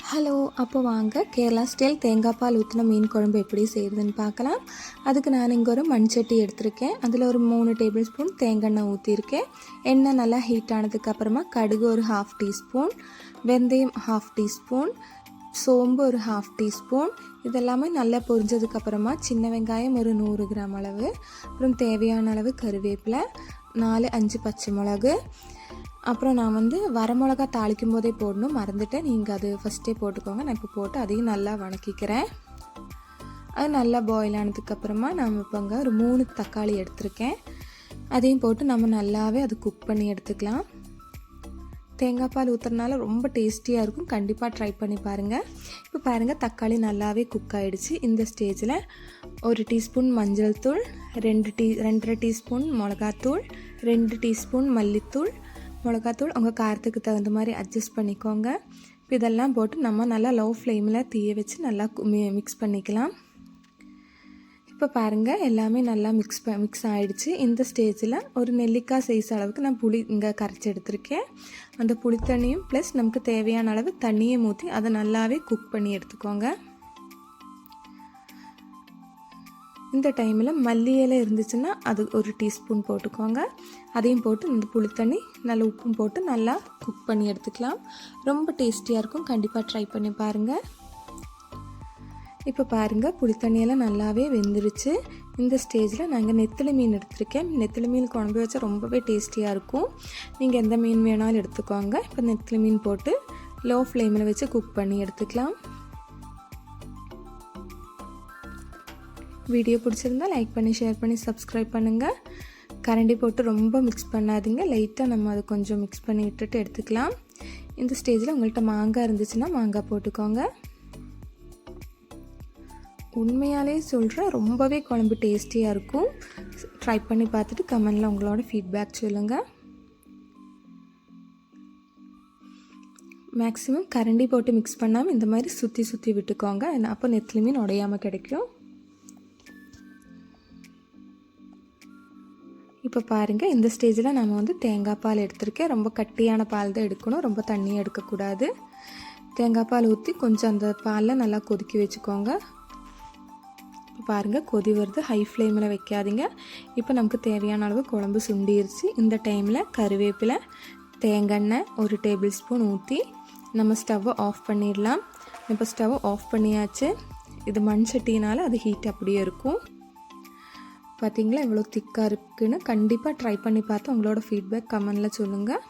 Hello, அப்போ வாங்க Kerala style தேங்காய் பால் ஊற்றின மீன் குழம்பு எப்படி செய்கிறதுன்னு பார்க்கலாம். அதுக்கு நான் இங்கே ஒரு மண்சட்டி எடுத்திருக்கேன். அதில் ஒரு 3 டேபிள் ஸ்பூன் தேங்காய் எண்ணெய் ஊற்றிருக்கேன். எண்ணெய் நல்லா ஹீட் ஆனதுக்கப்புறமா கடுகு ஒரு 1/2 டீஸ்பூன், வெந்தயம் 1/2 டீஸ்பூன், சோம்பு ஒரு 1/2 டீஸ்பூன், இதெல்லாமே நல்லா பொரிஞ்சதுக்கப்புறமா சின்ன வெங்காயம் ஒரு 100 கிராம் அளவு, அப்புறம் தேவையான அளவு கருவேப்பிலை, 4-5 பச்சை மிளகு, அப்புறம் நான் வரமிளகா தாளிக்கும் போதே போடணும், மறந்துட்டேன். நீங்கள் அது ஃபஸ்ட்டே போட்டுக்கோங்க. நான் இப்போ போட்டு அதையும் நல்லா வணக்கிக்கிறேன். அது நல்லா பாயில் ஆனதுக்கப்புறமா நம்ம இப்போங்க ஒரு 3 தக்காளி எடுத்திருக்கேன். அதையும் போட்டு நம்ம நல்லாவே அது குக் பண்ணி எடுத்துக்கலாம். தேங்காய் பால் ஊற்றுறதுனால ரொம்ப டேஸ்டியாக இருக்கும். கண்டிப்பாக ட்ரை பண்ணி பாருங்கள். இப்போ பாருங்கள், தக்காளி நல்லாவே குக் ஆகிடுச்சு. இந்த ஸ்டேஜில் 1 டீஸ்பூன் மஞ்சள் தூள், 2.5 டீஸ்பூன் மிளகாத்தூள், 2 டீஸ்பூன் மல்லித்தூள், மிளகாத்தூள் உங்கள் காரத்துக்கு தகுந்த மாதிரி அட்ஜஸ்ட் பண்ணிக்கோங்க. இப்போ இதெல்லாம் போட்டு நம்ம நல்லா லோ ஃப்ளேமில் தீய வச்சு நல்லா மிக்ஸ் பண்ணிக்கலாம். இப்போ பாருங்கள், எல்லாமே நல்லா மிக்ஸ் ஆகிடுச்சு. இந்த ஸ்டேஜில் ஒரு நெல்லிக்காய் சைஸ் அளவுக்கு நான் புளி இங்கே கரைச்சி எடுத்திருக்கேன். அந்த புளி தண்ணியும் ப்ளஸ் நமக்கு தேவையான அளவு தண்ணியை ஊற்றி அதை நல்லாவே குக் பண்ணி எடுத்துக்கோங்க. இந்த டைமில் மல்லி இலை இருந்துச்சுன்னா அது 1 டீஸ்பூன் போட்டுக்கோங்க. அதையும் போட்டு இந்த புளி தண்ணி நல்லா உப்பும் போட்டு நல்லா குக் பண்ணி எடுத்துக்கலாம். ரொம்ப டேஸ்டியாக இருக்கும். கண்டிப்பாக ட்ரை பண்ணி பாருங்கள். இப்போ பாருங்கள், புளி தண்ணியெல்லாம் நல்லாவே வெந்துருச்சு. இந்த ஸ்டேஜில் நாங்கள் நெத்திலி மீன் எடுத்திருக்கேன். நெத்திலி மீன் குழம்பு வச்சா ரொம்பவே டேஸ்டியாக இருக்கும். நீங்கள் எந்த மீன் வேணாலும் எடுத்துக்கோங்க. இப்போ நெத்திலி மீன் போட்டு லோ ஃப்ளேமில் வச்சு குக் பண்ணி எடுத்துக்கலாம். வீடியோ பிடிச்சிருந்தால் லைக் பண்ணி, ஷேர் பண்ணி, சப்ஸ்கிரைப் பண்ணுங்கள். கரண்டி போட்டு ரொம்ப மிக்ஸ் பண்ணாதீங்க. லைட்டாக நம்ம அதை கொஞ்சம் மிக்ஸ் பண்ணி விட்டுட்டு எடுத்துக்கலாம். இந்த ஸ்டேஜில் உங்கள்கிட்ட மாங்காய் இருந்துச்சுன்னா மாங்காய் போட்டுக்கோங்க. உண்மையாலே சொல்கிறேன், ரொம்பவே குழம்பு டேஸ்டியாக இருக்கும். ட்ரை பண்ணி பார்த்துட்டு கமெண்டில் உங்களோட ஃபீட்பேக் சொல்லுங்கள். மேக்ஸிமம் கரண்டி போட்டு மிக்ஸ் பண்ணாமல் இந்த மாதிரி சுற்றி விட்டுக்கோங்க. அப்போ நெத்திலி மீன் உடையாமல் கிடைக்கும். இப்போ பாருங்கள், இந்த ஸ்டேஜில் நம்ம தேங்காய் பால் எடுத்திருக்கேன். ரொம்ப கட்டியான பால் தான் எடுக்கணும், ரொம்ப தண்ணியாக எடுக்கக்கூடாது. தேங்காய் பால் ஊற்றி கொஞ்சம் அந்த பாலில் நல்லா கொதிக்க வச்சுக்கோங்க. இப்போ பாருங்கள், கொதி வருது. ஹை ஃப்ளேமில் வைக்காதீங்க. இப்போ நமக்கு தேவையான அளவு குழம்பு சுண்டிருச்சு. இந்த டைமில் கருவேப்பிலை, தேங்காய் எண்ணெய் 1 டேபிள் ஸ்பூன் ஊற்றி நம்ம ஸ்டவ்வை ஆஃப் பண்ணிடலாம். இப்போ ஸ்டவ்வை ஆஃப் பண்ணியாச்சு. இது மண் சட்டினால் அது ஹீட் அப்படியே இருக்கும். பார்த்தீங்களா எவ்வளோ திக்காக இருக்குன்னு. கண்டிப்பாக ட்ரை பண்ணி பார்த்து உங்களோட ஃபீட்பேக் கமெண்டில் சொல்லுங்கள்.